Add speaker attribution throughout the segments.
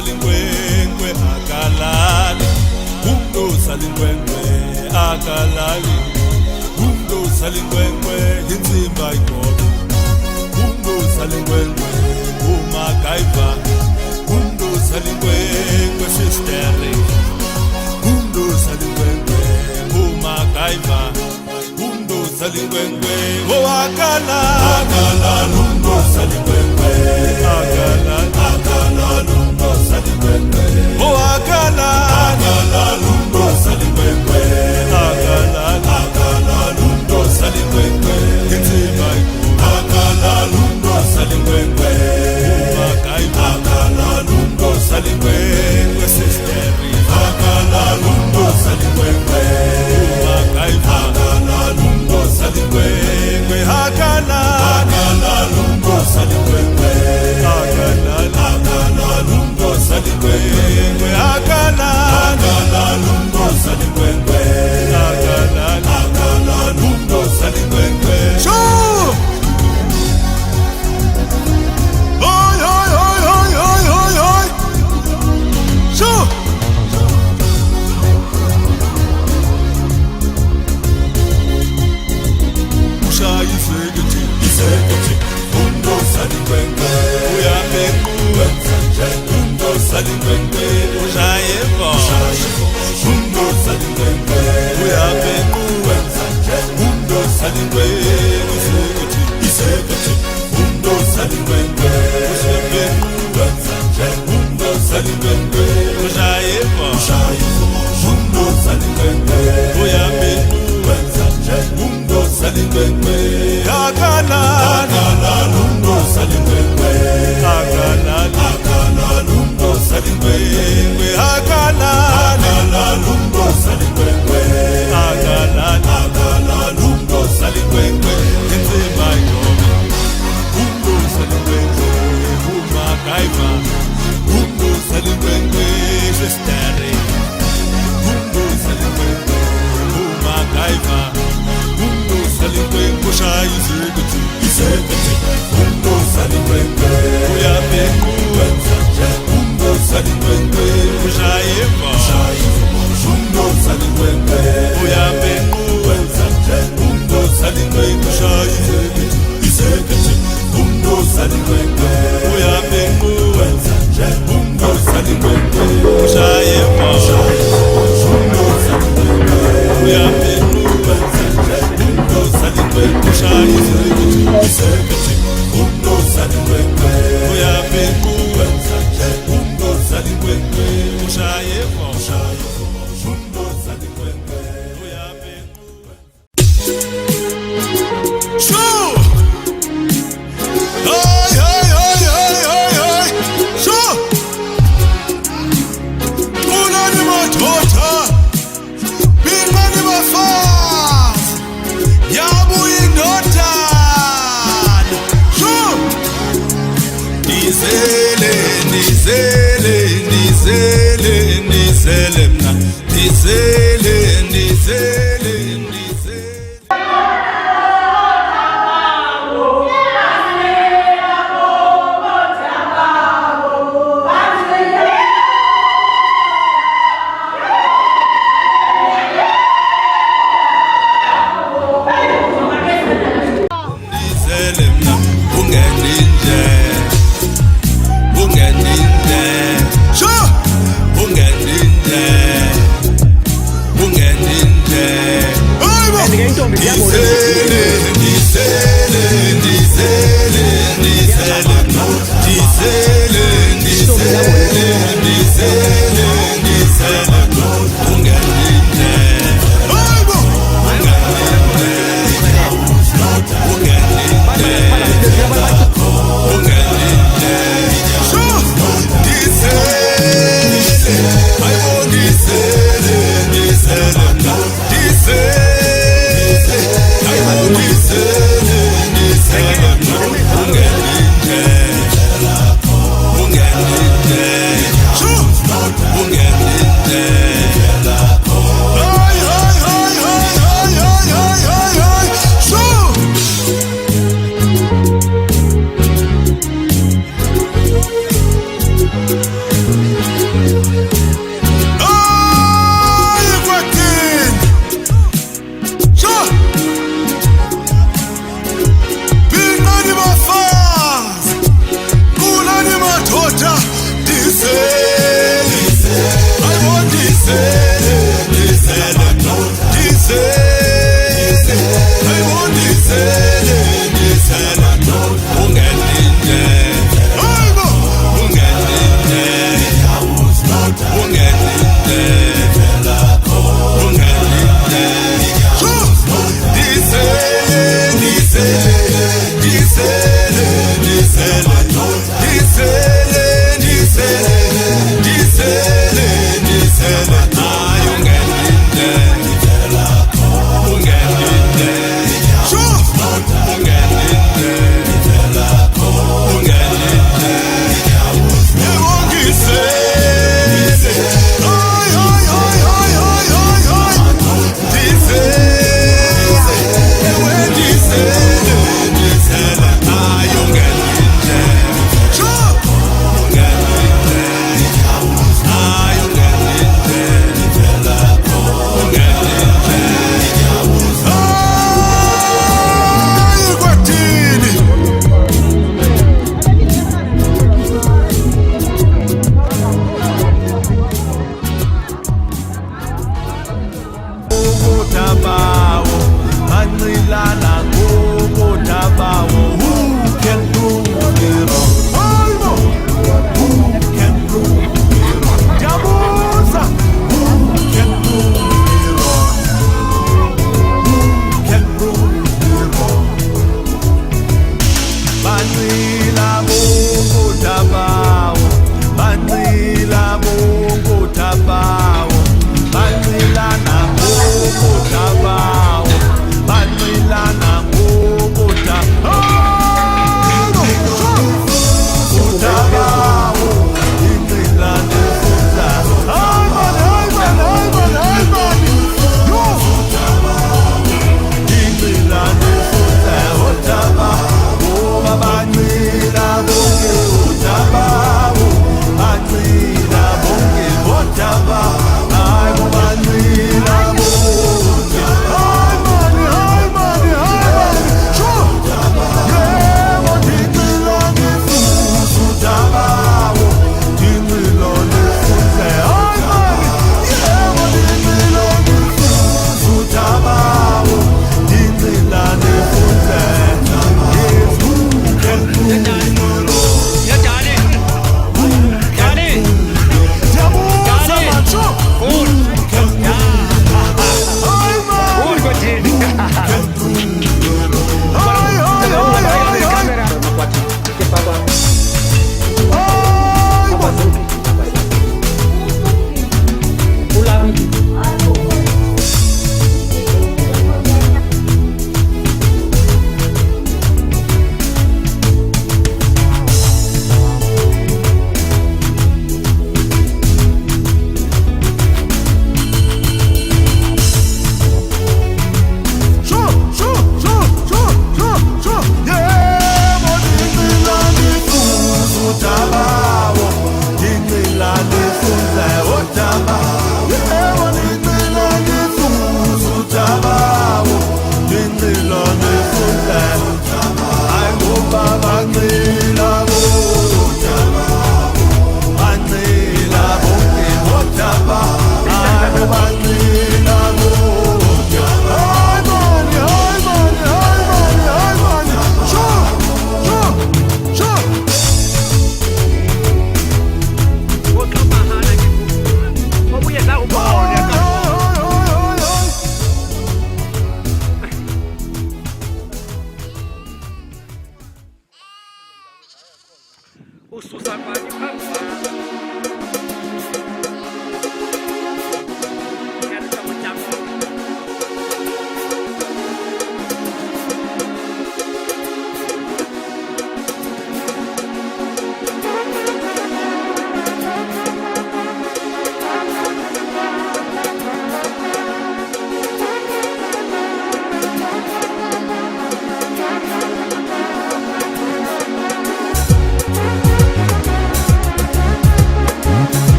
Speaker 1: salingwengwe akalali, salingwengwe akalali, salingwengwe inzimba igobe, salingwengwe uMacGyver, salingwengwe sisteri, salingwengwe uMacGyver, salingwengwe akalali, salingwengwe akalali, salingwengwe salingwengwe salingwengwe inzima salingwengwe uMacGyver salingwengwe sisteri salingwengwe uMacGyver salingwengwe salingwengwe salingwengwe salingwengwe sure. Oi oi oi oi oi oi oi sure. Ushaya iseketi salingwengwe uyabenguwe salingwengwe ushayeva salingwengwe uyabenguwe salingwengwe iseketi salingwengwe uyabenguwe salingwengwe ushayeva salingwengwe uyabenguwe salingwengwe akalala salingwengwe akalala salingwengwe akalala salingwengwe akalala salingwengwe inzima igobe, salingwengwe uMacGyver, salingwengwe sisteri, salingwengwe uMacGyver, salingwengwe ushaya iseketi salingwengwe uyabenguwe salingwengwe ushayeva salingwengwe uyabenguwe salingwengwe ushaya iseketi salingwengwe uyabenguwe salingwengwe ushayeva uyabenguwe salingwengwe ushaya iseketi salingwengwe uyabenguwe salingwengwe ushayeva salingwengwe uyabenguwe sure. Hey hey hey hey hey hey sure. Unani mathotha bingani bafazi yabuya indodana sure. Ndizele mna ndizele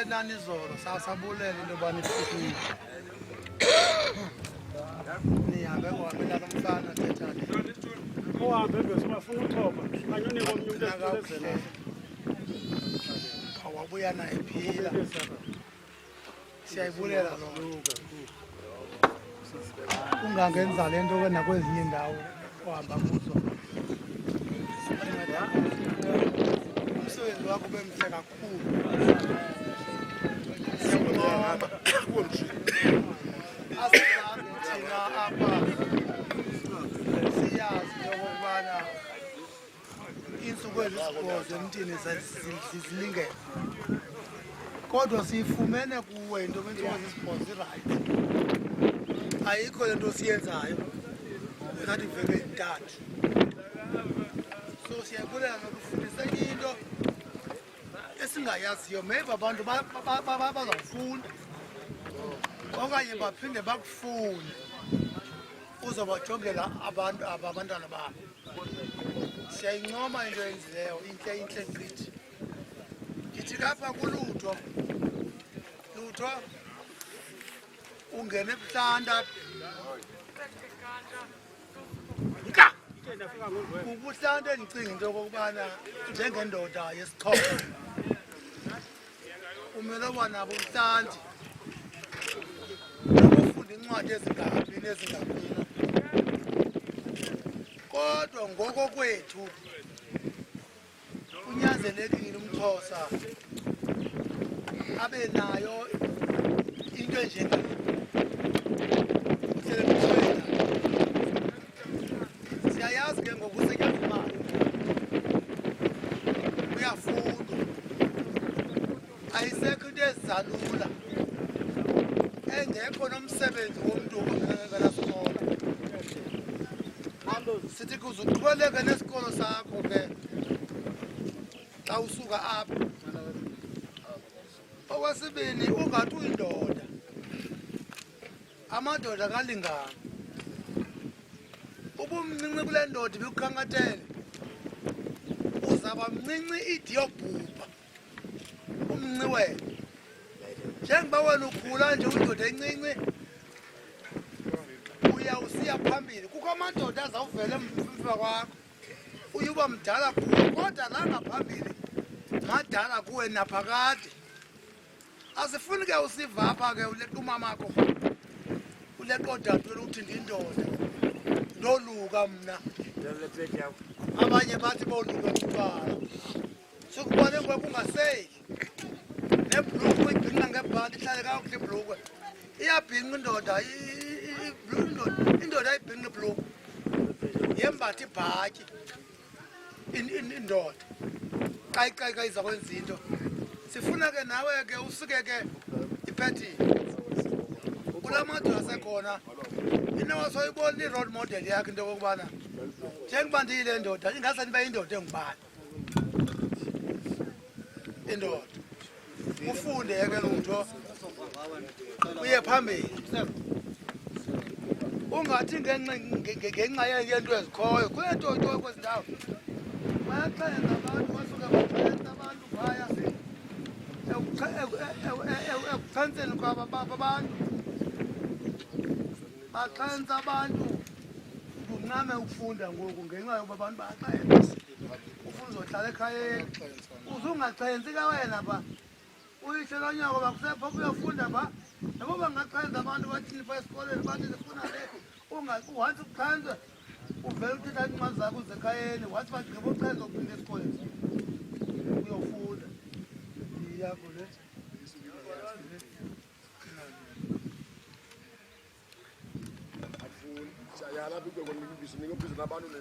Speaker 2: sibulele nani izolo sasabulela into bani ifikile nihambe ngohambela nomfana thethane
Speaker 3: ohambe besifuna uthoba anyone komnye umuntu
Speaker 2: akakuhle awabuya naye phila siyayibulela lo ungangenza lento ke nakwezinye indawo ohamba kuzo umsebenzi wakho bemhle kakhulu siyabonga asizange thina apha siyazi okubana insuku ezisibhozo emntini zilingene kodwa siyifumene kuwe into insuku ezisibhozo irayithi ayikho lento siyenzayo engathi iveke intathu so siyabulela nokufundisa into esingayaziyo maybe abantu bazawufunda okanye baphinde bakufune uzobajongela abantu abantwana babo siyayincoma into yenzileyo intle gqithi ndithi lapha kulutho ungene ebuhlanta ubuhlanta endicinga into yokokubana njengendoda yesixhosa umele uba nabo ubuhlanti nokufunda incwadi ezingaphi nezingaphi kodwa ngokokwethu kunyanzelekile umXhosa abe nayo into enjengale siyayazi ke ngokusetyenziswa imali uyafunda ayisekho into ezizalula engekho nomsebenzi womntu ongenasikolo sithi kuze uqhubeleke nesikolo sakho ke xa usuka apha okwesibini ungathi uyindoda amadoda kalingana ubumncinci kule ndoda ibikukhankatele uzaba mncinci idi yobhubha umnci wena njengoba wena ukhula nje uyindoda encinci uyawusiya phambili kukho amadoda azawuvela emva kwakho uyuba mdala kuwe kodwa la ngaphambili madala kuwe naphakade asifuni ke usiva apha ke uleqa umamakho uleqa odadewenu uthi ndindoda ndoluka mna abanye bathi boluka kubala sukubone ngoku ungaseyili nebhulukhwe ibhinqa ngebhanti ihlale kakuhle ibhulukhwe iyabhinqa indoda ayibhinqa ibhulukhwe yembatha ibhatyi indoda qayiqayiqa iza kwenza into sifuna ke nawe ke usuke ke iphethini kula madoda asekhona inowasoyibona i-role model yakhe into yokokubana njengoba ndiyile ndoda ingase ndibe yindoda engubani indoda ufunde ke lutho uye phambili ungathi ngenxa yento ezikhoyo kuyento kwezi ndawo bayaxhenza abantu basuke baxhenza abantu phaya ekuchanseni kwabantu baxhenza abantu kunqame ukufunda ngoku ngenxa yokuba abantu baxhenza ufuna uzohlala ekhayeni uzungaxhenzi ke wena ba uyihle lonyako bakusepha uyofunda ba nabo bangaxhenza abantu bathini pha esikoleni bathi sifuna le once uxhenze uvele uthetha incwadi zakho uze ekhayeni wathi bagqiba uxhenza uphinda esikoleni uyofunda yakho le
Speaker 1: yala bikwe ngonikubisi nikubisi nabantu le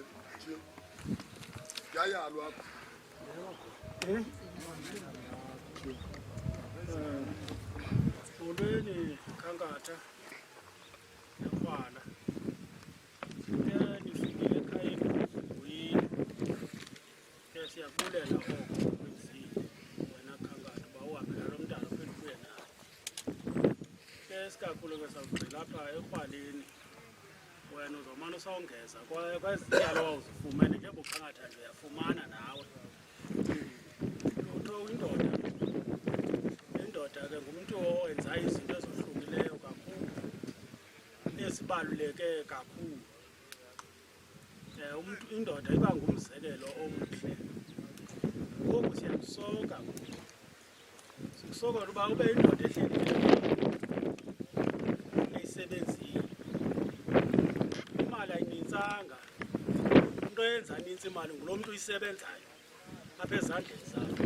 Speaker 1: yayalwa
Speaker 3: Ulweni Khankatha yakwala nifikile ekhayeni uyini ke siyabulela oko kwenzile wena Khankatha bawuhambe lo mntana phela kuye naye ke sikakhulu ke sawugcila apha ekhwaleni wena uzomana usawungeza kwazityalo wawuzifumene njengoba uKhankatha nje uyafumana nawe utho indoda kubaluleke kakhulu. Umuntu indoda iba ngumzekelo omuhle. Ngoku siyakusoka. Sikusoka ukuba ube indoda ehlelileyo. Eyisebenzile. Imali ayinintsanga. Into yenza ninzi imali ngulo muntu uyisebenzayo apha ezandleni zakho.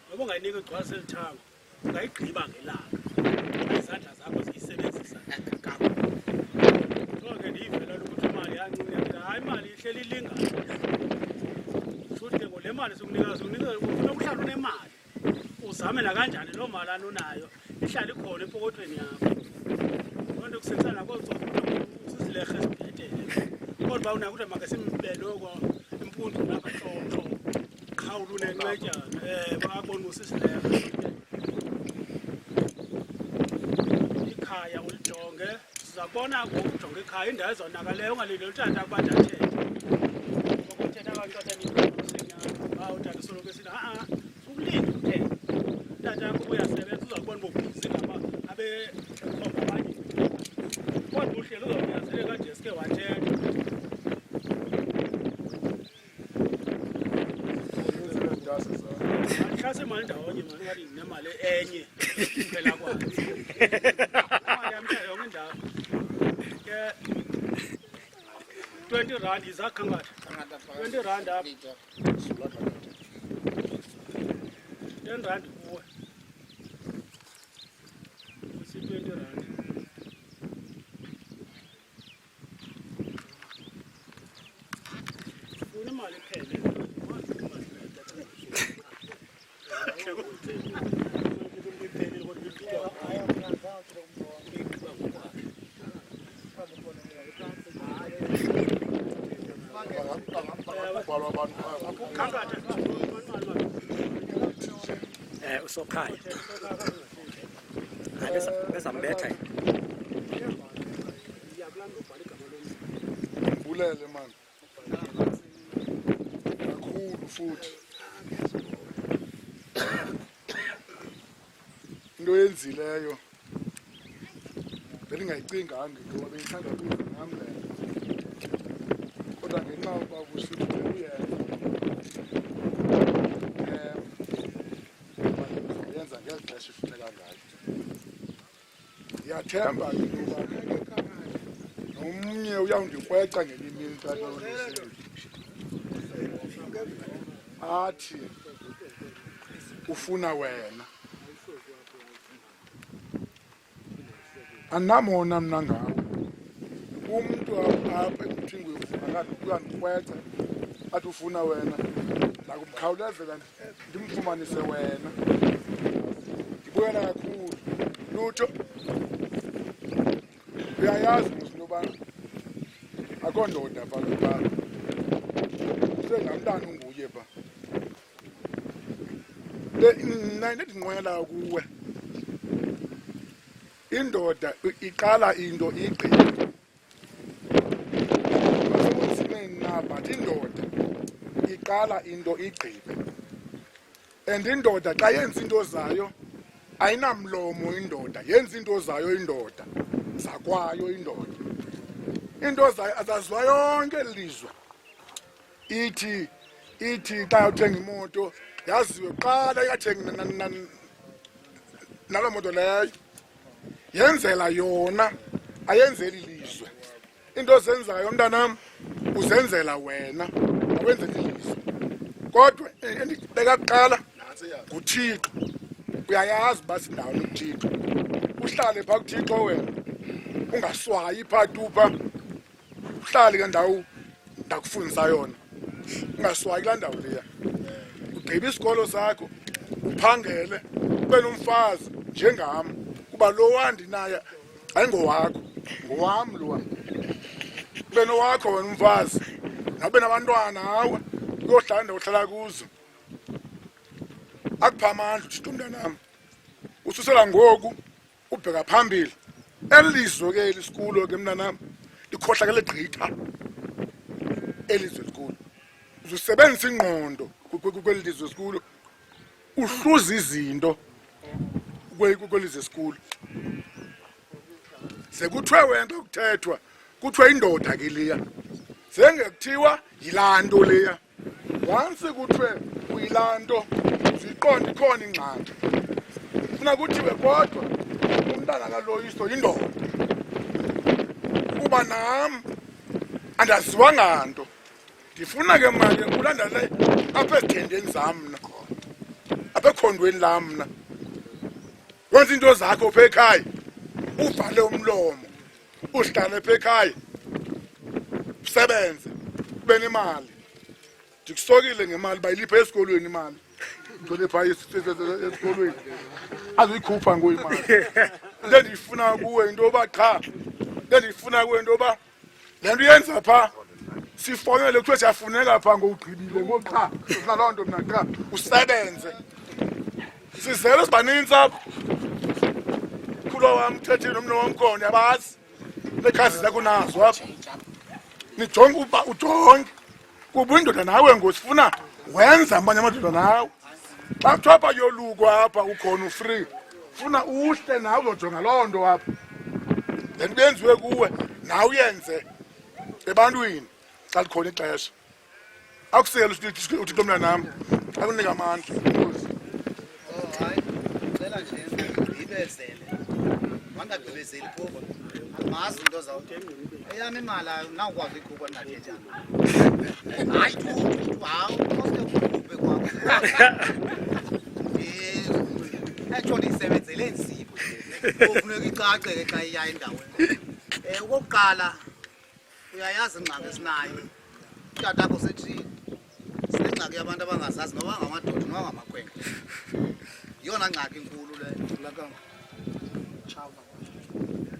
Speaker 3: Ngoba ungayinika igcwalise elithango, ungayigqiba ngelanga. Izandla zakho ziyisebenzisa kakhulu. Sonke ndiyivela ukuthi imali yancinci, hayi imali ihleli ilingana. Futhi ke ngole mali sikunika ufuna uhlala unemali. Uzame nakanjani loo mali anonayo ihlala ikhona epokothweni yakho. Loo nto kusenzana kodwa usizilehe esibhetele. Kodwa unakuthi make simbeloko impundu lapha hlonhlo. Qhawulu nencwetyana bakabona usisilehe. Ikhaya ulijonge sizabona ngokujonga ikhaya indawo ezonakaleyo ungalindeli utata ukuba ndathetha. Ukuthetha abantu abasenyanga utata soloko esithi ukulinda uthetha. Utata yakho uyasebenza uzawubona bobhizi ngaba abe khomba abanye. Kodwa uhlelo uzawunyanzeleka kade eske wathetha. Mhlawumbe imali ndawonye mali ngathi nemali enye phela kwayo. Imali yamthetho yonke indawo. Ke 20 rand izakha ngathi. 20 rand apha. 10 rand kuwe. Si 20 rand. Funa imali phele.
Speaker 4: Usokhaya besambetha
Speaker 1: Bulele man. Kakhulu futhi. Into yenzileyo bendingayicinganga ngoba bengithanda ukwenza nami le. Kodwa ngenxa yokuba kusithi uyenza. Yenza ngexesha ifuneka ngayo. Ndiyathemba into yokuba nomnye uyawundikweca ngelinye imini xa athi ufuna wena. Anamona mna ngawo. Umuntu apha emthingweni uyandikwetha athi ufuna wena. Ndakumkhawulezela ndimfumanise wena. Ndibuyela kakhulu. Lutho. Uyayazi into yoba akho ndoda pha kuba. Sengamntana unguye pha. Ndinqwela kuwe. Indoda iqala into igqibe. Masekunzimeni na but indoda iqala into igqibe. And indoda xa yenza into zayo ayinamlomo indoda, yenza into zayo indoda, zakwayo indoda. Into zayo azaziwa yonke elizwe. Ithi xa uthenga imoto yaziwe qala ikathenga naloo moto leyo. Yenzela yona ayenzeli ilizwe. Into zenzayo mntanam uzenzela wena awenzeli ilizwe. Kodwa endibeka kuqala nguThixo. Uyayazi uba sindawo noThixo. Uhlale phaa kuThixo wena. Ungaswayi phaa tupha. Uhlale ke ndawo ndakufundisa yona. Ungaswayi kulaa ndawo leya. Ugqibe isikolo sakho uphangele ube nomfazi njengam. Kuba lo wandinaye ayingowakho, ngowam lo. Ube nowakho wena umfazi, nabe nabantwana hawe, uyohlala indawo ohlala kuzo. Akupha amandla uThixo mntanam. Ususela ngoku ubheka phambili. Elizwe ke elisikulo ke mntanam likhohlakele gqitha. Elizwe esikulo. Uzusebenzisa ingqondo kwelizwe esikulo. Uhluza izinto kwelizwe esikulo. Sekuthiwe wento kuthethwa kuthiwa indoda ke leya sengekuthiwa yilanto leya once kuthiwe uyilanto ziqonda ikhona ingxaki funa kuthiwe kodwa umntana kaloyiso yindoda kuba nam andaziwa nganto ndifuna ke manje ulandele apha ezithendeni zam mna apha ekhondweni lam mna wenza into zakho pha ekhaya uvale umlomo uhlale pha ekhaya usebenze ube nemali ndikusokile ngemali bayilipha esikolweni imali ngicole pha esikolweni azoyikhupha ngoyimali le ndiyifuna kuwe into yoba qha le ndiyifuna kuwe into yoba le nto yenza pha sifonele kuthiwe siyafuneka pha ngowugqibile ngoqha naloo nto mna qha usebenze sizele sibanintsi apho kulo wam uthethile nomno wamkhona yabazi nekhazi zakho nazo apha nijonge uba ujonge kuba indoda nawe ngosifuna wenza amanye amadoda nawe xa kuthiwa apha yoluko apha ukhona ufree funa uhle nawe uzojonga loo nto apha le nto benziwe kuwe nawe uyenze ebantwini xa likhona ixesha akusele uthixo mntanam akunika amandla
Speaker 2: hayi cela nje ngibezele wangagqibezeli kuba amazi into zawuthi eyami imali nawukwazi ikhupha ndingathethanga hayi hawu koste kwakho etsho ndiyisebenzele nzima kufuneka icace ke xa iya endaweni okokuqala uyayazi ingxaki esinayo utatakho sethini sinengxaki yabantu abangazazi noba ngamadoda noba ngamakhwenkwe yiyona ngxaki inkulu leyo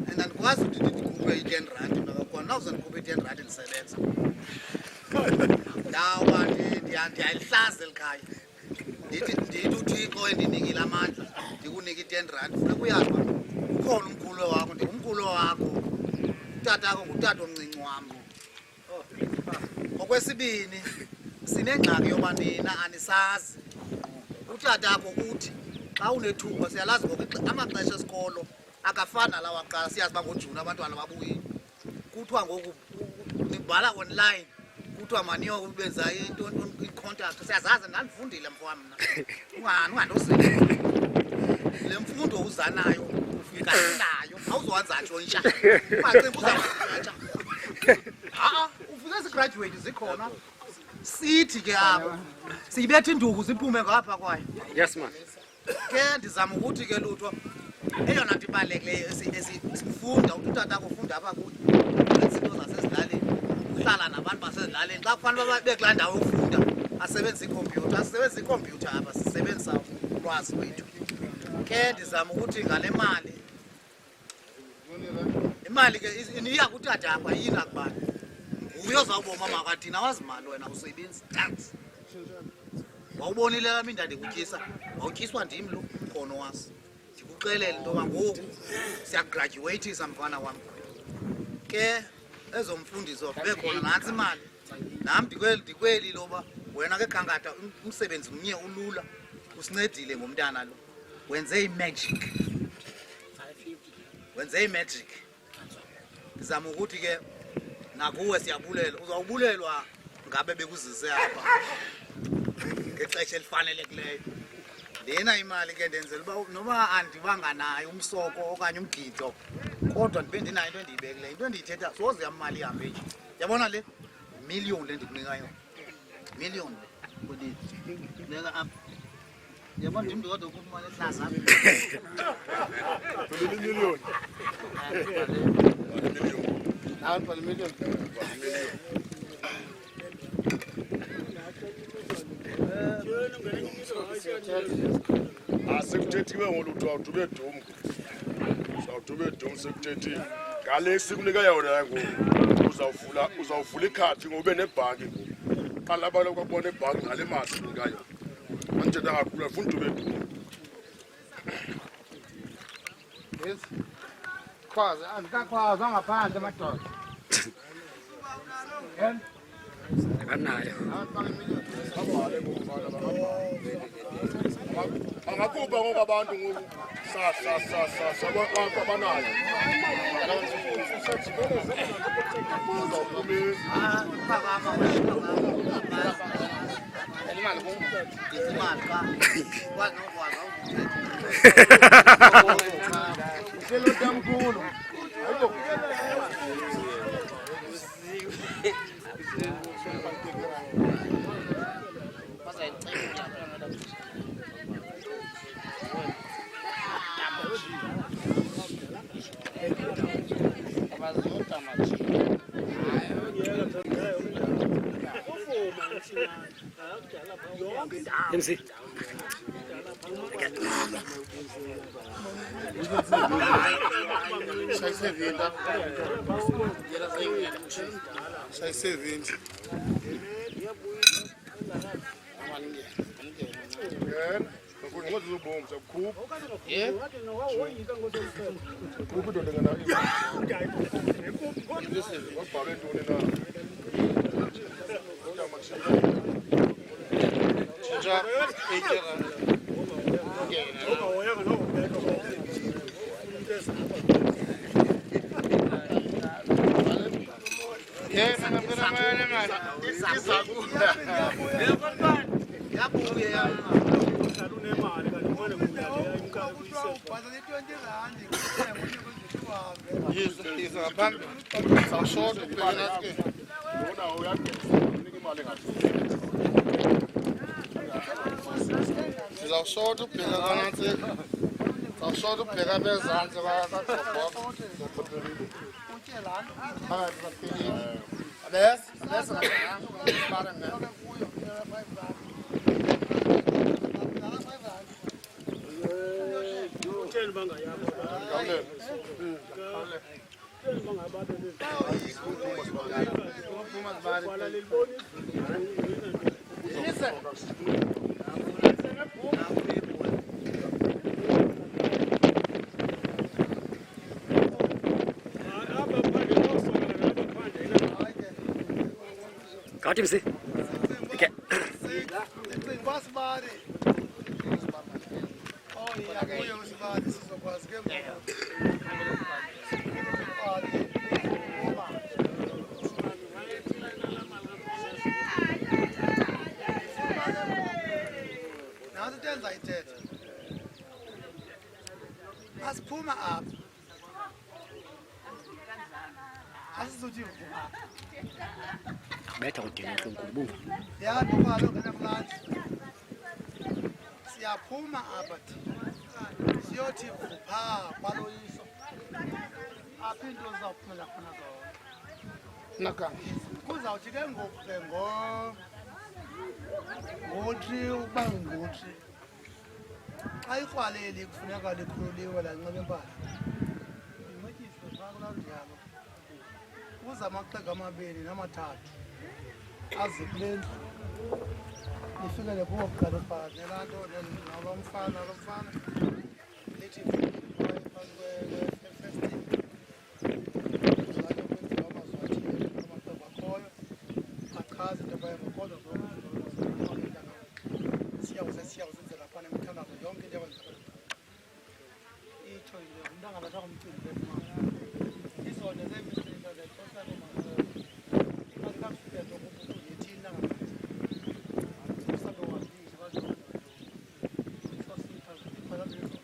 Speaker 2: and andikwazi ukuthi ndikhuphe i-10 rand nakakhona nawuze ndikhuphe i-10 rand ndisebenza ndawa ndiyalihlaza elikhaya ndithi uthixo endinikile amandla ndikunike i-10 rand funeka uyazi uba ukhona umkhulu wakho ndingumkhulu wakho utatakho ngutata omncinci wam. Okwesibini sinengxaki yoba nina anisazi utatakho uthi xa unethuba siyalazi ngoku amaxesha esikolo akafana nalawa aqala siyazi uba ngoJuni abantwana babuye kuthiwa ngoku nibhala online kuthiwa maniyo ubenza into i-contact siyazazi ndandifundile mfowam mna ungandosile le mfundo uzanayo ufika nayo awuzowenza ntshontsha ungacimbi uzawutsha ufike sigraduate zikhona sithi ke apha siyibetha induku ziphume ngapha kwayo.
Speaker 4: Yes man.
Speaker 2: Ke ndizama ukuthi ke lutho eyona nto ibalulekileyo esifunda utata kufunda apha kuyo izinto zasezilalini uhlala nabantu basezilalini xa kufanele babe kulaa ndawo yokufunda asebenzise ikhompyutha asisebenzise ikhompyutha apha sisebenzisa ulwazi lwethu. Ke ndizama ukuthi ngale imali ke iniya kutata apha yini akubani nguye ozawuboma makathina wazimali wena usebenzi tax wawubonile lami ndandikutyisa wawutyiswa ndim lo mkhono wasi ndikuxelele into yoba ngoku siyagraduatisa mfana wam. Ke ezomfundiso kube khona nantsi imali nam ndikweli loba wena ke khankatha umsebenzi mnye ulula usincedile ngomntana lo wenze i-magic ndizama ukuthi ke nakuwe siyabulela uzawubulelwa ngabe bekuzise apha ngexesha elifanelekileyo. Lena imali ke ndenzela uba noba andibanga nayo umsoko okanye umgido kodwa ndibe ndinayo into endiyibekileyo into endiyithetha soze yam imali ihambe nje yabona le million le ndikunika yona million lela apha yabona ndim ndikodwa ukhupha imali ehlaza
Speaker 1: million
Speaker 2: apha million
Speaker 5: asekuthethiwe ngolutho awudube dum uzawudube dum sekuthethiwe ngale sikunika yona ngoku uzawuvula ikhadi ngobe nebhanki ngoku xa laba lokubona ebhanki ngale mali sikunika yona andithetha kakhulu afuna udube dum
Speaker 2: yes khwaze andikakhwaza ngaphandle madoda
Speaker 4: Akanayo.
Speaker 5: angakhupha ngoku abantu ngoku abanayo
Speaker 4: MC.
Speaker 2: Sizawushota ubheka kanansi. Sizawushota ubheka bezansi bayakaqoqoqa.
Speaker 4: Got him, see? Okay.
Speaker 2: Asiphuma apha. Asizothi
Speaker 4: Betha udinga enkulu.
Speaker 2: ya nobalo ngena kulandi. Siyaphuma apha siyothi vupha kwaloyiso. Apha into zizawuphumela khona zona. Nakanga. Kuzawuthi ke ngoku ke ngothi ukuba ngothi xa ikrwaleli kufuneka likhululiwe lanxiba impahla imetyiswe phaa kulaa ndiyalo kuza amaqega amabini namathathu aze kule ndlu lifikele kuwo kuqala ubhali nelaa nto nalomfana lithi phantsi kwefestile kuzake kwenziwa amazwi athile amaqeba akhoyo achaze into bayemakodwa siyawuzenzela phana imithandazo yonke into yakwenzeka itsho into umntana ngabasakumcimbi bemali isonto zemisilo zetosane mazikakufilezo yethina usabe wandishe bazona sosipha phalazizo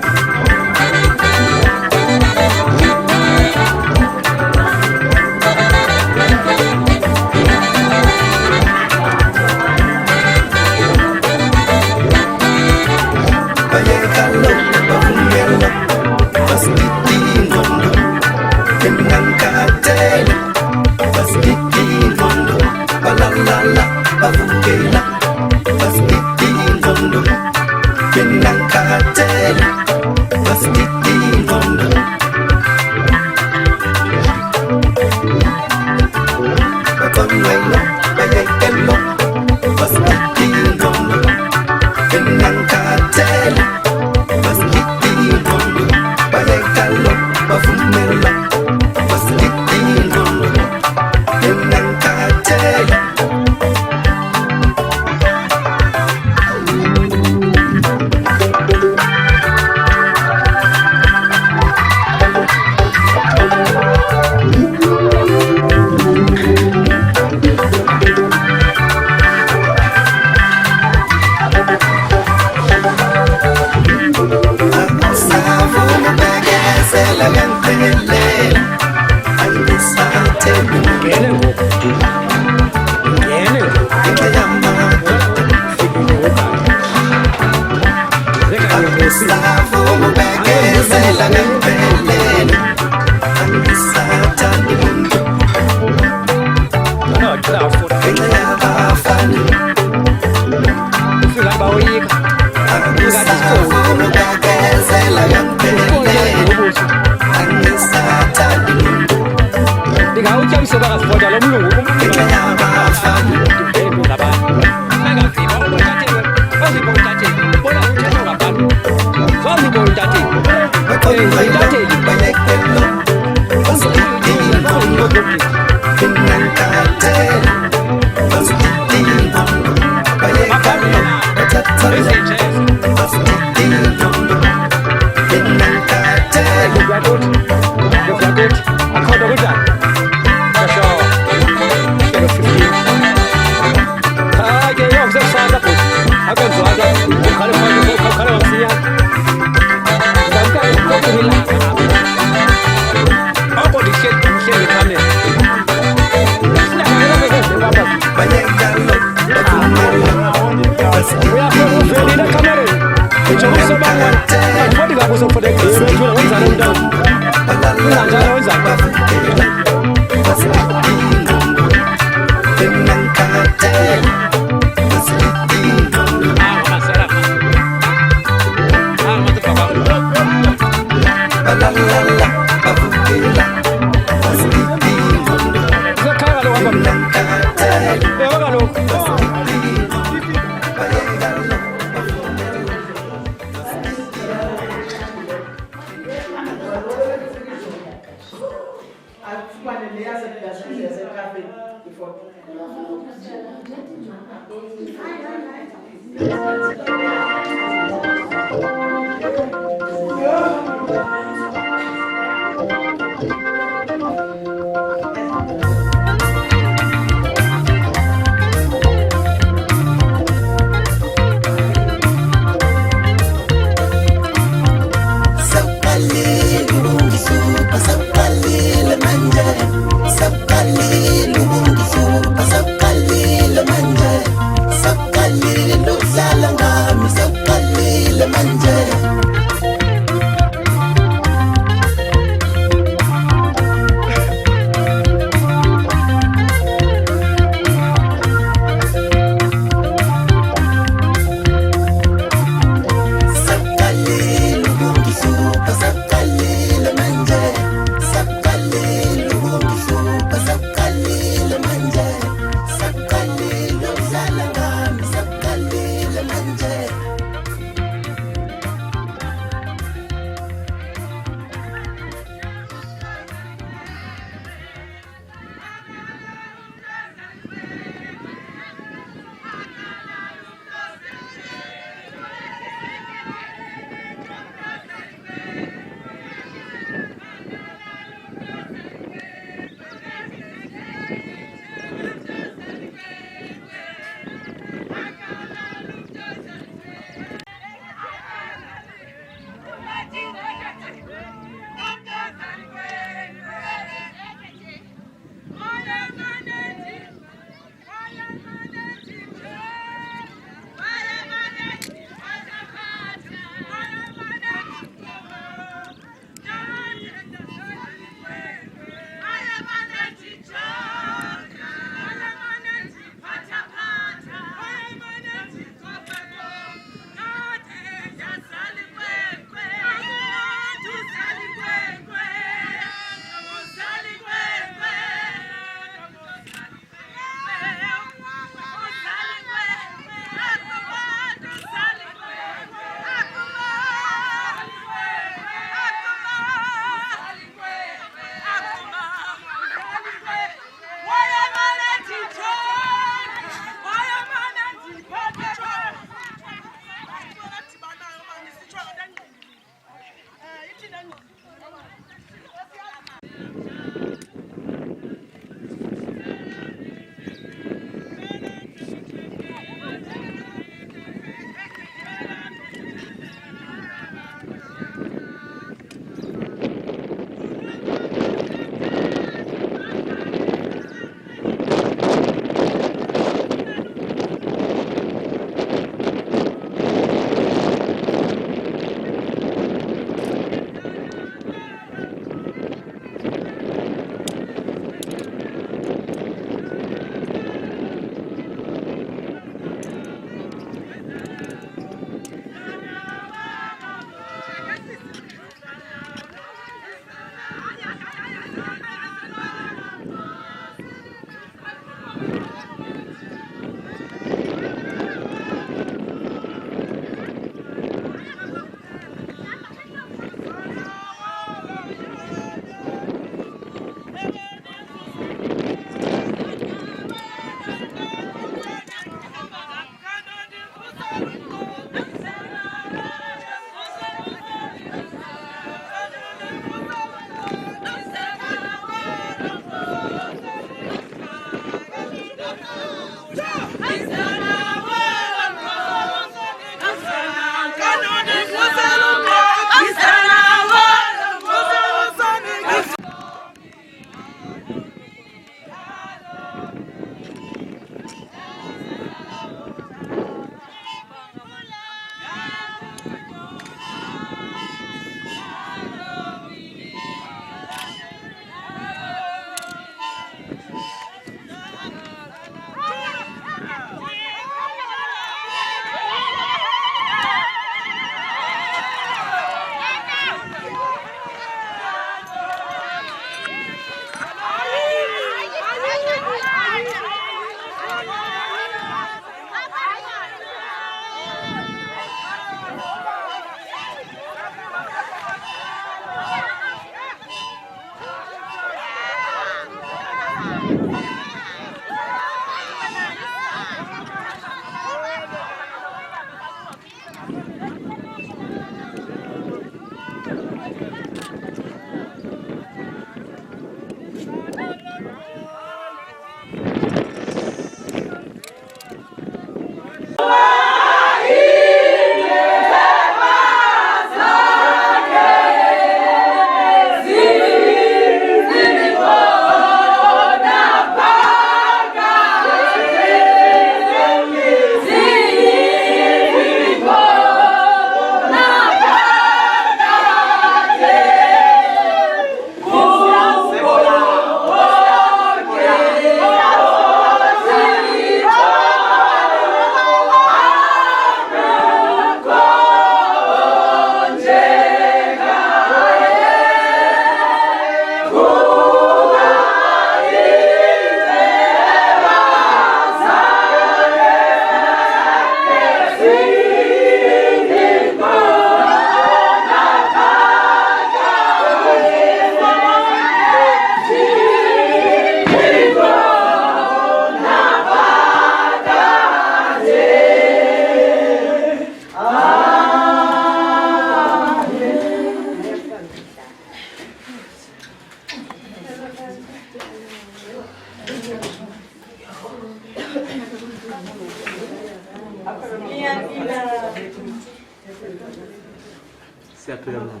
Speaker 6: Siyaphila mama.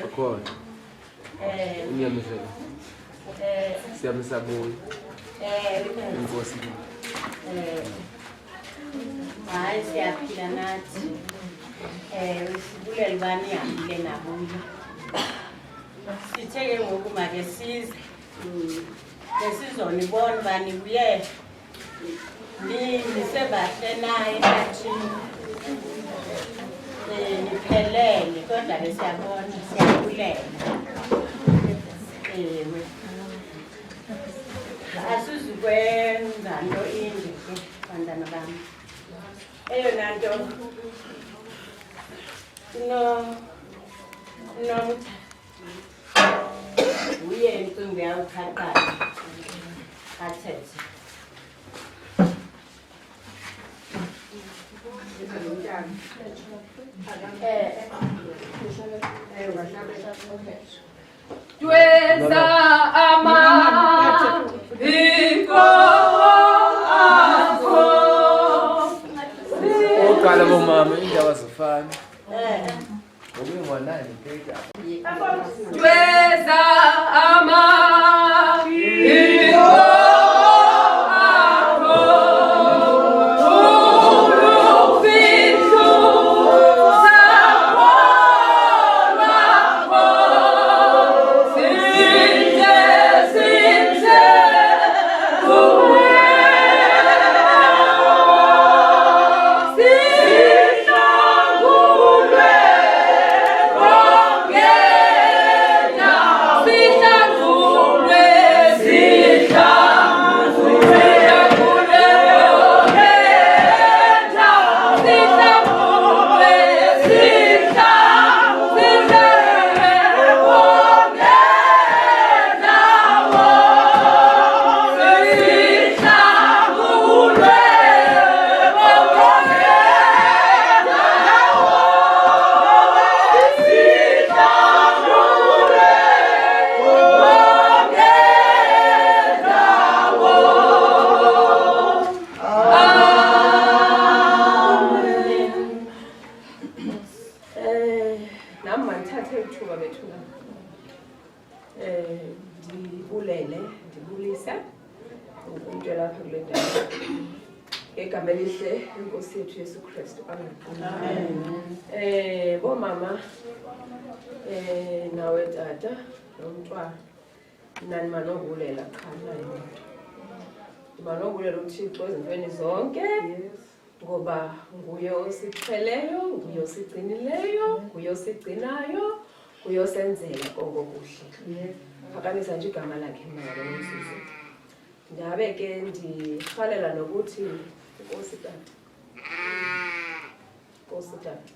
Speaker 6: Ukhona. Unyamezela. Siyamsabuya. Inkosi.
Speaker 7: Hayi siyaphila nathi. Sibulele bani yamile nabuya. Sitheke ngoku make size. Besizonibona bani buye. Nisebahle naye ehlathini. Niphelele kodwa ke siyabona siyabulela. Asizukwenza nto inje ke bantwana bami. Eyona nto uye insimbi yawuqaqala athethe.
Speaker 8: Tweza ama iko akho.
Speaker 6: Uqala bomama indaba zifana. Ubengwanani phela.
Speaker 8: Tweza ama iko akho. Ulufiso sakho lakho. Sinje ndibulisa ukumtshela lapha kule ndawo egama elihle inkosi yethu Yesu Kristu. Amen. Bomama nawe tata nomntwana nani manobulela qhala yini. Manobulela uThixo ezintweni zonke ngoba nguye osiqheleyo, nguye osigcinileyo, nguye osigcinayo, nguye osenzela konke okuhle. Phakamisa nje igama lakhe manje ngomsusu. Ndabe ke ndikhalela nokuthi inkosi tata. Inkosi tata.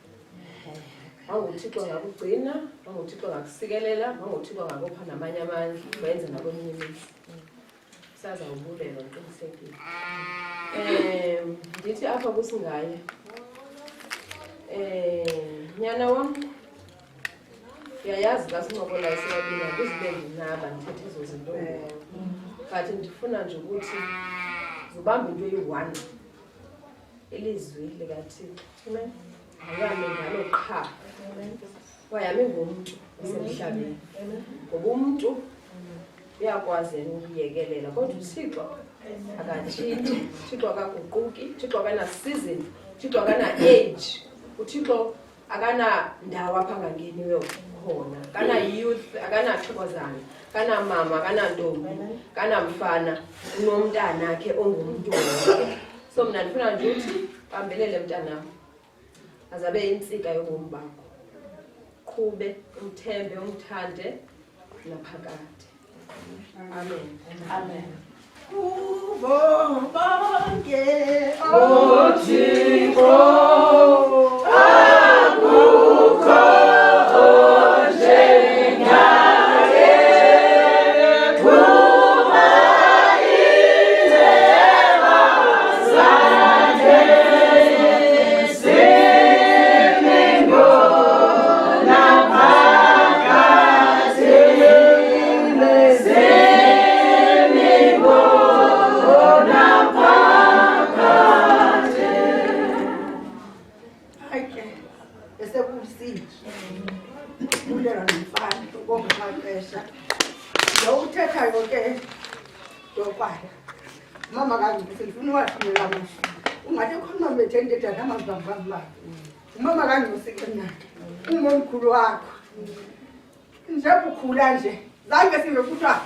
Speaker 8: Awuthixo ngakugcina, awuthixo ngakusikelela, awuthixo ngakupha namanye amandla wenze nakweminye imizi. Saza ubulela ngiqinisekile. Ndithi apha kusingaye. Nyana wam. Yayazi kasincokola isiyabina kuzibe nginaba ndithethe ezo zinto. But ndifuna nje ukuthi zibambe into eyi-1 ilizwi likaThixo. Amen. Ayame ngalo qha. Wayame ngomntu osemhlabeni. Ngoba umuntu uyakwazi ukuyekelela kodwa uThixo akatshintshi, uThixo akaguquki, uThixo akana-season, uThixo akana-age, uThixo akana-ndawo apha angangeniyo khona, akana-youth, akana-thokozana, akana-mama, akana-ntombi, akana-mfana, unomntana akhe ongumuntu wonke. So mna ndifuna nje ukuthi bambelele mntanam azabe intsika yobomi bakho, qhube umthembe umthande naphakade. Amen. Amen.
Speaker 2: Bonke
Speaker 8: Othixo
Speaker 2: lo uthethayo ke yokwala mama kangifuna uwashiyela amashu ungathi khona bethende dada amazambamba mama kangisikena umomkhulu wakho njengokhula nje zange sive kuthiwa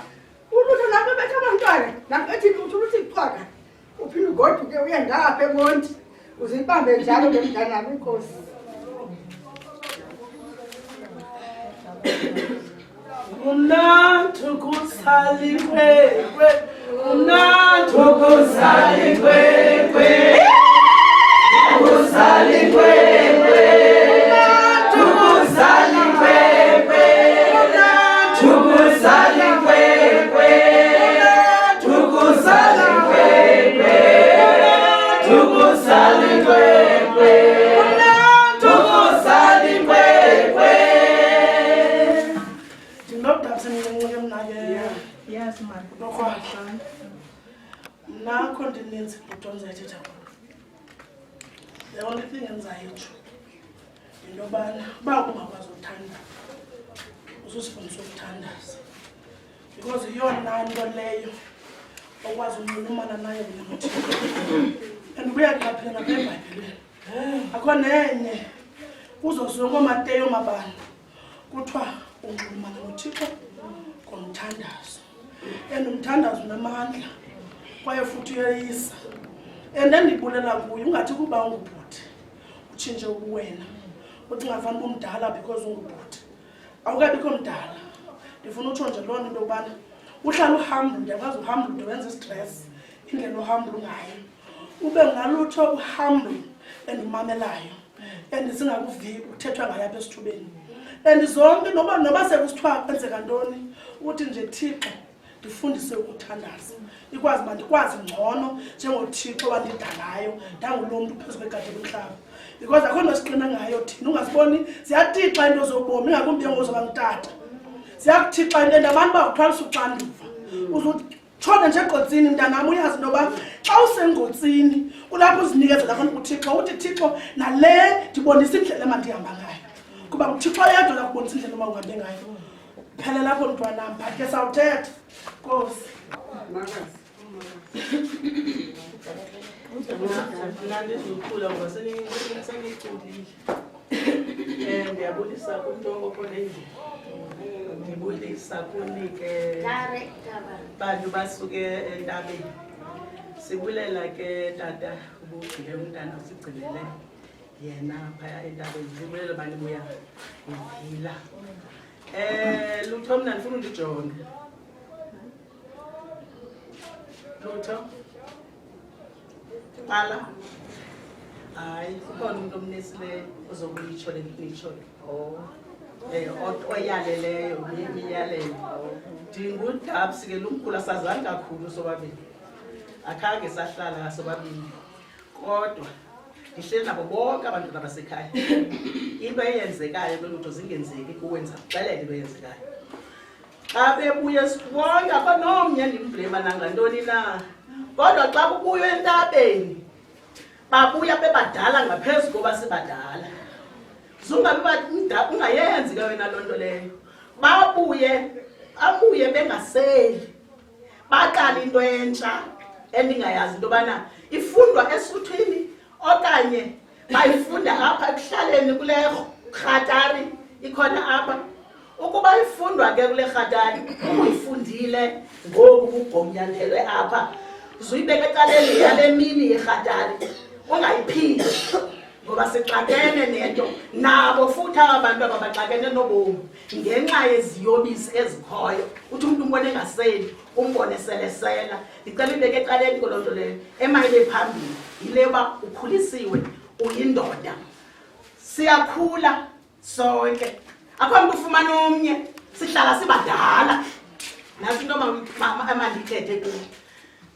Speaker 2: ulutho lapho bethe abantwana nakethi lutho luthi ixhaka uphinde ugoduke uye ngapha emonti uzibambe njalo ngemntanami inkosi
Speaker 9: Unathu kusalikwe unathu kusalikwe kusalikwe unathu kusalikwe unathu kusalikwe unathu kusalikwe unathu kusalikwe unathu kusalikwe
Speaker 10: Yes, man.
Speaker 9: Now continents kutonza the only thing enzayicho indobana ungakwazi ukuthanda ususifundisa ukuthandaza because iyona nto leyo okwazi ukunxulumana nayo noMthixo and kuyaqaphela naseBhayibhelini akho nenye kuzo zonke oMateyu mabani kuthiwa unxulumana noThixo ngomthandazo and umthandazo unamandla kwaye futhi uyayisa and endibulela kuyo ungathi kuba ungubhuti utshintshe ubuwena uthi ngafana umdala because ungubhuti awukabikho mdala ndifuna utsho nje loo nto into yokubana uhlala uhambule ndiyakwazi uhambule ude wenze istress indlela ohambule ngayo ube ngalutho uhambule and umamelayo and singakuvi uthethwa ngayo apha esithubeni and zonke noba sekusithiwa kwenzeka ntoni uthi nje Thixo ndifundise ukuthandaza ikwazi uba ndikwazi ngcono njengoThixo wandidalayo ndangulo mntu phezu kwegadi lomhlaba because akho nto siqina ngayo thina ungaziboni ziyathixa into zobomi ingakumbi ngozoba ngutata ziyakuthixa into nabantu bakuthwalisa uxanduva uzutshona nje egqotsini mntanam uyazi into yoba xa usengotsini kulapho uzinikezela khona kuThixo uthi Thixo nale ndibonisa indlela emandihamba ngayo kuba uThixo yedwa zakubonisa indlela uma uhambe ngayo phela lapho mntwanam but ke sawuthetha Nkosi
Speaker 10: Nandizokhula ngoba seniyiculile ndiyabulisa kuntongo kolendlu ndibulisa kunike bantu basuke entabeni sibulela ke tata ubugcile umntana usigcinele yena phaya entabeni sibulela bani buya ivila lutho mna ndifuna undijonge lutho qala hayi ukhona umuntu omnesileyo ozokuyitsho le nto niyitshoyo oyaleleyo imiyalelo ndingudabsi ke lumkhulu asazani kakhulu sobabini akhange sahlala sobabini kodwa ndihleli nabo bonke abantwana basekhaya into eyenzekayo lolutho zingenzeki kuwenza kuxelele into eyenzekayo xa bebuye sibonke akho nomnye ndimblema nangantoni na kodwa xa kubuyo entabeni babuya bebadala ngaphezu koba sibadala ungayenzi ke wena loo nto leyo babuye bengaseli baqala into entsha endingayazi into yobana ifundwa esuthwini okanye bayifunda apha ekuhlaleni kule rhatari ikhona apha ukuba ifundwa ke kule rhatari uyifundile ngoku kugomyantelwe apha uzuyibeka ecaleni yale mini yerhatari ungayiphili ngoba sixakene nento nabo futhi abantu ababaxakene nobomi ngenxa yeziyobisi ezikhoyo uthi umuntu umbone engaseli umbone selesela ndicela ibeke ecaleni koloo nto leyo emayile phambili yile uba ukhulisiwe uyindoda siyakhula sonke akho mntu ufumana omnye sihlala sibadala nasi into amandithethe kuyo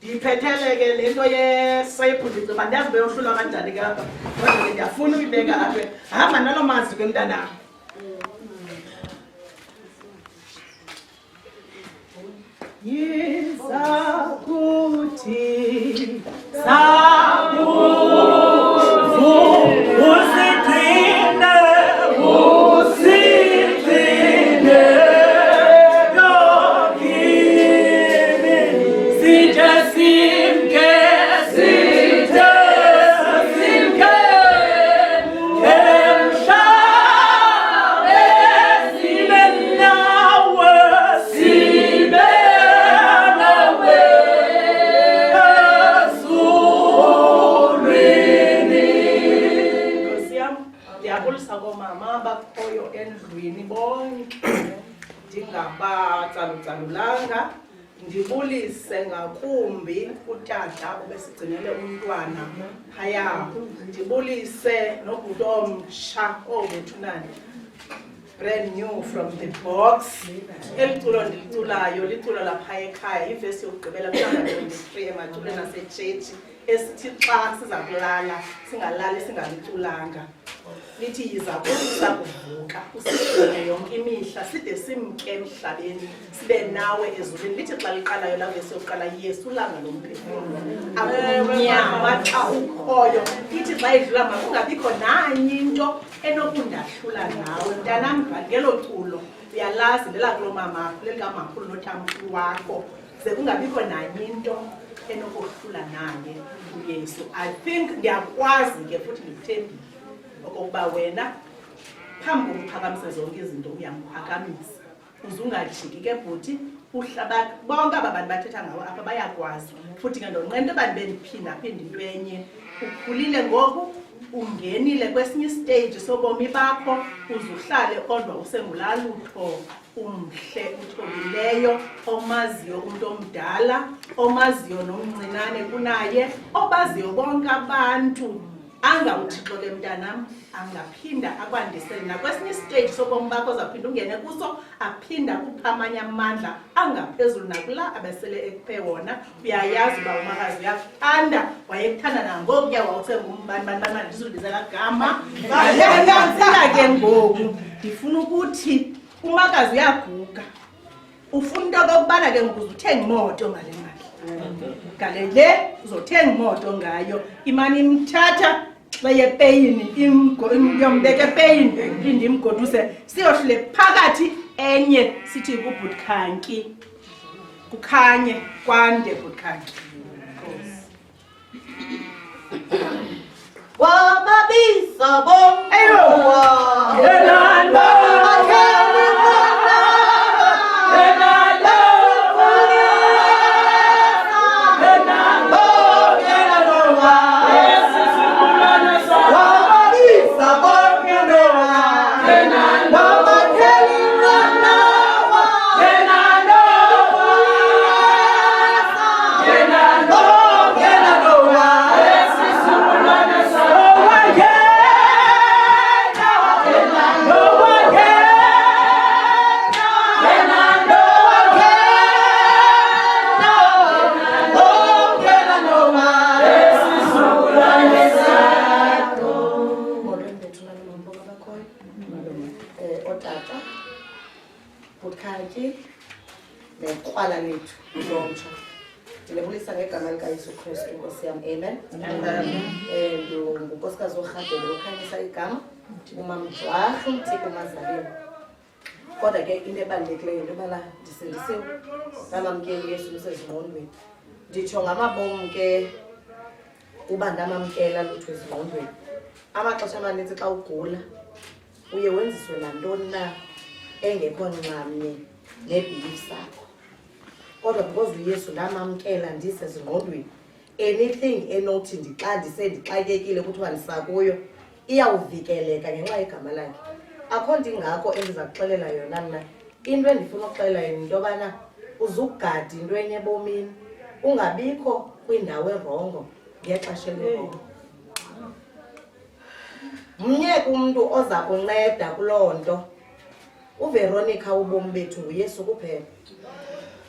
Speaker 10: ndiphethele ke le nto yesephu ndicinga ndiyazi beyohlulwa kanjani ke apha kodwa ke ndiyafuna uyibeka apha hamba nalo mazwi ke mntanam yizakuthi usithinde abangatsalutsalulanga. Ndibulise ngakumbi utata obesigcinele umntwana phaya. Ndibulise nobhuti omtsha obethunani. Brand new from the box. Eliculo ndiliculayo liculo lapha ekhaya ivesi yokugqibela kwi-23 emaculeni nasetshetshi esithi xa siza kulala singalali singaliculanga. Lithi yiza kuvuka usigcine yonke imihla side simke emhlabeni sibe nawe ezulwini. Lithi xa liqalayo la vesi yokuqala Yesu langa lomphefumulo akumnyama xa ukhoyo. Lithi xa idlula makungabikho nanye into enokundahlula nawe. Mntanam ngelo culo uyalazi lelakulo mama lelikamamakhulu notamkhulu wakho ze kungabikho nanye into enokohlula naye uYesu. I think ndiyakwazi ke futhi ngithembile okokuba wena phambi kokuphakamise zonke izinto uyamuphakamisa. Uzungajiki ke bhuti uhlaba bonke aba bantu bathetha ngawo apha bayakwazi futhi ngandonqenta abantu beniphinda-phinda into enye. Ukhulile ngoku ungenile kwesinye stage sobomi bakho uzuhlale kodwa usengulalutho umhle uthobileyo omaziyo umuntu omdala omaziyo nomncinane kunaye obaziyo bonke abantu. Angawuthixo ke mntanam angaphinda akwandisele nakwesinye stage sobomi bakho uzaphinda ungene kuso aphinda akupha amanye amandla angaphezulu nakula abesele ekuphe wona. Uyayazi uba umakazi uyakuthanda wayekuthanda nangokuya wawusengumbani ndizulibiza kagama nantsika ke ngoku ndifuna ukuthi umakazi uyaguga ufuna into okokubana ke ngoku uzuthenga imoto ngale mali ngale le uzothenga imoto ngayo imani imthatha xa yepeyini yombeke epeyini phinde imgoduse siyohlule phakathi enye sithi kubhutkhanki kukhanye kwande bhutkhanki.
Speaker 11: Wababisa bomwa
Speaker 10: Yenanda
Speaker 11: neqwala lethu lomtsha. Ndilebulisa ngegama likaYesu Kristu Nkosi yam, amen. Ngunkosikazi uRhadebe ukhanyisa igama umamjwarha umthiko umazaleni. Kodwa ke into ebalulekileyo into yobana ndisindisiwe ndamamkela Yesu lusezingqondweni. Nditsho ngamabom ke uba ndamamkela lutho ezingqondweni. Amaxesha amanintsi xa ugula uye wenziswe nantoni na engekho nxamnye nebelief sakho. Kodwa because uYesu ndamamkela ndisezingqondweni, anything enothi xa ndixakekile kuthiwa ndisakuyo iyawuvikeleka ngenxa yegama lakhe. Akho nto ingako endiza kuxelela yona mna. Into endifuna ukuxelela yona into yobana uzugada into enye ebomini ungabikho kwindawo erongo ngexesha elirongo. Mnyeke umntu oza kunceda kuloo nto. uVeronica ubomi bethu nguYesu kuphela.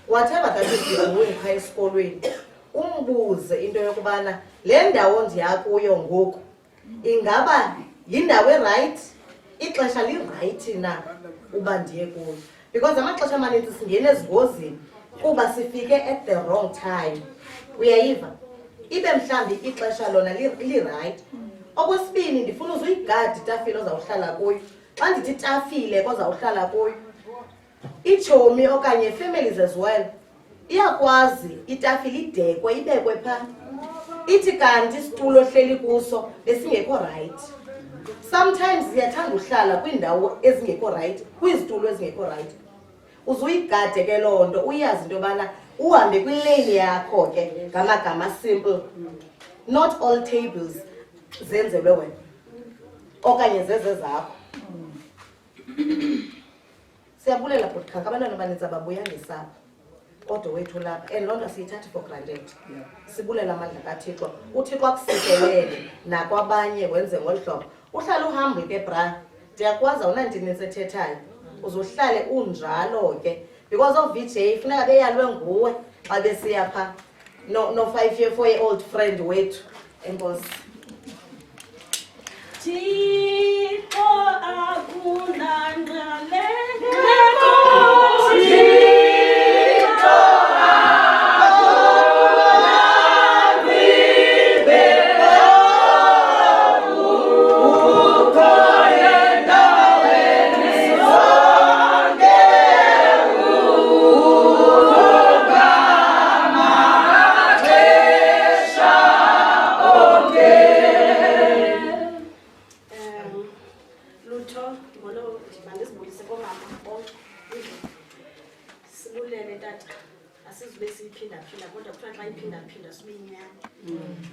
Speaker 11: Whatever that is doing phaa esikolweni umbuze into yokubana le ndawo ndiyakuyo ngoku ingaba yindawo eright, ixesha lirayithi na uba ndiye kuyo. Because amaxesha amaninzi singena ezingozini kuba sifike at the wrong time. Uyayiva? Ibe mhlambi ixesha lona lirayithi. Okwesibini ndifuna uzuyigada itafile ozawuhlala kuyo. Xa ndithi itafile kozawuhlala kuyo, iitshomi okanye families as well iyakwazi itafile idekwe ibekwe phaa. Ithi kanti isitulo ohleli kuso besingekho right. Sometimes ziyathanda uhlala kwiindawo ezingekho right, kwizitulo ezingekho right. Uzuyigade ke loo nto uyazi into yobana uhambe kwilane yakho ke ngamagama simple. Not all tables zenzelwe wena okanye zeze zakho. Siyabulela bhutikhanka abantwana abaninzi ababuya ngesapho. Kodwa wethu lapha and loo nto siyithathi for granted. Sibulela amandla kaThixo. uThixo akusikelele nakwabanye wenze ngolu hlobo. Uhlala uhambe ke bra. Ndiyakwazi awunanto inintsi ethethayo. Uzohlale unjalo ke because of VJ funeka beyalwe nguwe xa besiya pha no 5-4-year-old friend wethu. Enkosi.
Speaker 10: Thixo akunanqalele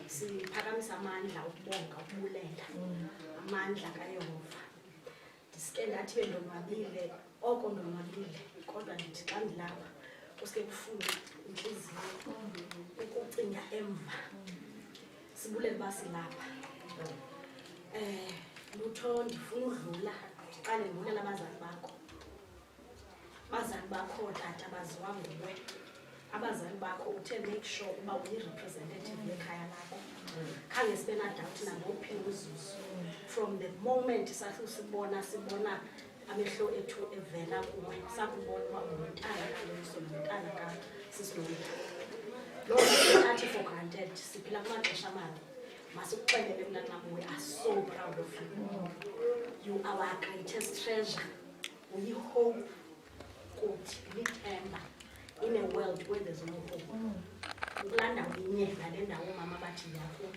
Speaker 7: siphakamisa amandla ukubonga ukubulela amandla kaYehova. Ndisike ndathi bendonwabile oko ndonwabile kodwa ndithi xa ndilapha kuske kufunde inhliziyo ukucinga emva. Sibulela uba silapha. Lutho ndifuna udlula xa ndibulela abazali bakho. Abazali bakho tata baziwa nguwe. Abazali bakho uthe make sure uba uyi-representative yekhaya lakho. Khange sibe nadawuthi nangophi uzuzu. From the moment sibona amehlo ethu evela kuwe sakubona uba ungumntana kaYesu nomntana kaSisinomtha. Loo nto thathi for granted siphila kumaxesha amade. Masikuxelele mntana we are so proud of you. You are our greatest treasure. Uyi-hope kuthi lithemba. In a world where there's no hope. Ukulanda winye nale ndawo mama bathi yakho